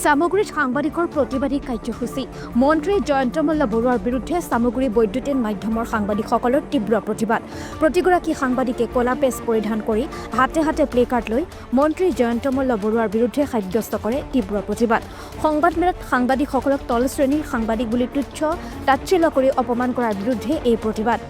সামগ্ৰীত সাংবাদিকৰ প্ৰতিবাদী কাৰ্যসূচী মন্ত্ৰী জয়ন্ত মল্ল বৰুৱাৰ বিৰুদ্ধে সামগ্ৰী বৈদ্যুতিন মাধ্যমৰ সাংবাদিকসকলৰ তীব্ৰ প্ৰতিবাদ প্ৰতিগৰাকী সাংবাদিকে কলা পেজ পৰিধান কৰি হাতে হাতে প্লে কাৰ্ড লৈ মন্ত্ৰী জয়ন্ত মল্ল বৰুৱাৰ বিৰুদ্ধে সাব্যস্ত কৰে তীব্ৰ প্ৰতিবাদ সংবাদমেলত সাংবাদিকসকলক তল শ্ৰেণীৰ সাংবাদিক বুলি তুচ্ছ তাচ্ছিল্য কৰি অপমান কৰাৰ বিৰুদ্ধে এই প্ৰতিবাদ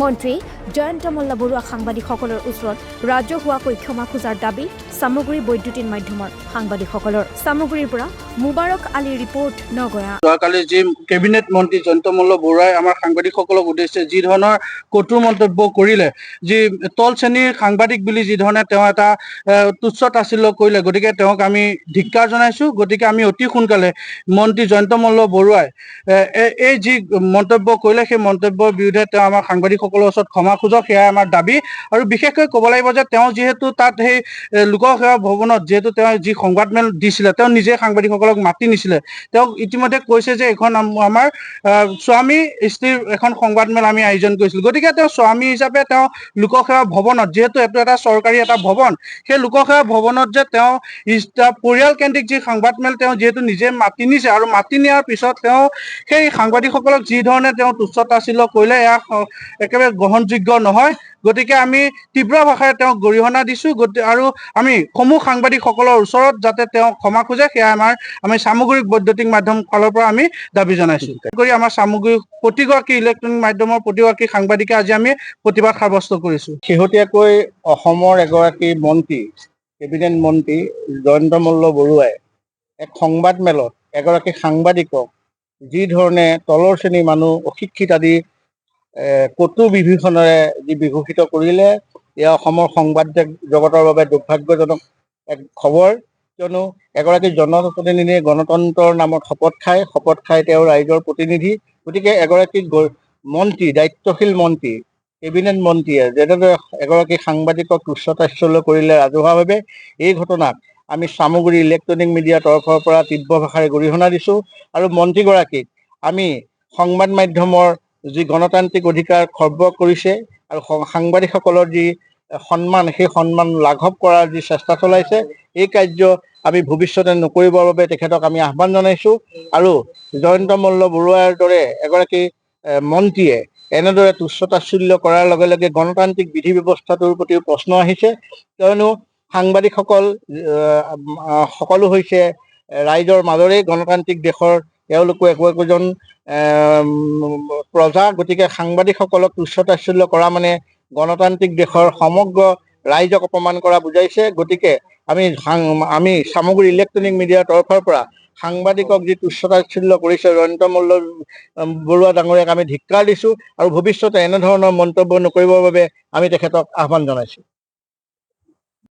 মন্ত্ৰী জয়ন্ত মল্ল বৰুৱা সাংবাদিকসকলৰ ওচৰত ৰাজহুৱাকৈ ক্ষমা খোজাৰ দাবী সামগ্ৰী বৈদ্যুতিন মাধ্যমৰ সাংবাদিকসকলৰ সামগ্ৰীৰ পৰা মুবাৰক আলী ৰিপৰ্ট নগয়া যোৱাকালি যি কেবিনেট মন্ত্ৰী জয়ন্ত মল্ল বৰুৱাই আমাৰ সাংবাদিকসকলক উদ্দেশ্যে যি ধৰণৰ কটু মন্তব্য কৰিলে যি তল শ্ৰেণীৰ সাংবাদিক বুলি যি ধৰণে তেওঁ এটা তুচ্ছ তাচ্ছিল্য কৰিলে গতিকে তেওঁক আমি ধিক্কাৰ জনাইছোঁ গতিকে আমি অতি সোনকালে মন্ত্ৰী জয়ন্ত মল্ল বৰুৱাই এই যি মন্তব্য কৰিলে সেই মন্তব্যৰ বিৰুদ্ধে তেওঁ আমাৰ সাংবাদিকসকলৰ ওচৰত ক্ষমা খোজক সেয়াই আমাৰ দাবী আৰু বিশেষকৈ ক'ব লাগিব যে তেওঁ যিহেতু তাত সেই লোকসেৱা ভৱনত যিহেতু তেওঁ যি সংবাদমেল দিছিলে তেওঁ নিজে সাংবাদিকসকলক মাতি নিছিলে তেওঁ ইতিমধ্যে কৈছে যে এখন আমাৰ স্বামী স্ত্ৰীৰ এখন সংবাদমেল আমি আয়োজন কৰিছিলোঁ গতিকে তেওঁ স্বামী হিচাপে তেওঁ লোকসেৱা ভৱনত যিহেতু এইটো এটা চৰকাৰী এটা ভৱন সেই লোকসেৱা ভৱনত যে তেওঁ পৰিয়ালকেন্দ্ৰিক যি সংবাদমেল তেওঁ যিহেতু নিজে মাতি নিছে আৰু মাতি নিয়াৰ পিছত তেওঁ সেই সাংবাদিকসকলক যি ধৰণে তেওঁ তুচ্ছ তাচ্ছিল্য কৰিলে এয়া একেবাৰে গ্ৰহণযোগ্য নহয় গতিকে আমি তীব্ৰ ভাষাৰে তেওঁক গৰিহণা দিছোঁ আৰু আমি সমূহ সাংবাদিকসকলৰ ওচৰত যাতে তেওঁ ক্ষমা খোজে সেয়া আমি সামগ্ৰিক বৈদ্যুতিক মাধ্যম ফালৰ পৰা আমি দাবী জনাইছোঁ কৰি আমাৰ সামগ্ৰিক প্ৰতিগৰাকী ইলেক্ট্ৰনিক মাধ্যমৰ প্ৰতিগৰাকী সাংবাদিকে আজি আমি প্ৰতিবাদ সাব্যস্ত কৰিছোঁ শেহতীয়াকৈ অসমৰ এগৰাকী মন্ত্ৰী কেবিনেট মন্ত্ৰী জয়ন্ত মল্ল বৰুৱাই এক সংবাদমেলত এগৰাকী সাংবাদিকক যি ধৰণে তলৰ শ্ৰেণীৰ মানুহ অশিক্ষিত আদি কটু বিভীষণেৰে যি বিভূষিত কৰিলে এয়া অসমৰ সংবাদ জগতৰ বাবে দুৰ্ভাগ্যজনক এক খবৰ কিয়নো এগৰাকী জনপ্ৰতিনিধিয়ে গণতন্ত্ৰৰ নামত শপত খাই তেওঁ ৰাইজৰ প্ৰতিনিধি গতিকে এগৰাকী মন্ত্ৰী দায়িত্বশীল মন্ত্ৰী কেবিনেট মন্ত্ৰীয়ে যেনেদৰে এগৰাকী সাংবাদিকক তুচ্ছ তাচ্ছিল্য কৰিলে ৰাজহুৱাভাৱে এই ঘটনাক আমি সামগ্ৰী ইলেক্ট্ৰনিক মিডিয়াৰ তৰফৰ পৰা তীব্ৰ ভাষাৰে গৰিহণা দিছোঁ আৰু মন্ত্ৰীগৰাকীক আমি সংবাদ মাধ্যমৰ যি গণতান্ত্ৰিক অধিকাৰ খৰ্ব কৰিছে আৰু সাংবাদিকসকলৰ যি সন্মান সেই সন্মান লাঘৱ কৰাৰ যি চেষ্টা চলাইছে এই কাৰ্য আমি ভৱিষ্যতে নকৰিবৰ বাবে তেখেতক আমি আহ্বান জনাইছোঁ আৰু জয়ন্ত মল্ল বৰুৱাৰ দৰে এগৰাকী মন্ত্ৰীয়ে এনেদৰে তুচ্ছ তাচ্ছিল্য কৰাৰ লগে লগে গণতান্ত্ৰিক বিধি ব্যৱস্থাটোৰ প্ৰতিও প্ৰশ্ন আহিছে কিয়নো সাংবাদিকসকল সকলো হৈছে ৰাইজৰ মাজৰে গণতান্ত্ৰিক দেশৰ তেওঁলোকো একোজন প্ৰজা গতিকে সাংবাদিকসকলক তুচ্ছ তাচ্ছিল্য কৰা মানে গণতান্ত্ৰিক দেশৰ সমগ্ৰ ৰাইজক অপমান কৰা বুজাইছে গতিকে আমি সামগ্ৰী ইলেক্ট্ৰনিক মিডিয়াৰ তৰফৰ পৰা সাংবাদিকক যি তুচ্ছ তাচ্ছিল্য কৰিছে জয়ন্ত মল্ল বৰুৱা ডাঙৰীয়াক আমি ধিক্কাৰ দিছোঁ আৰু ভৱিষ্যতে এনেধৰণৰ মন্তব্য নকৰিবৰ বাবে আমি তেখেতক আহ্বান জনাইছোঁ।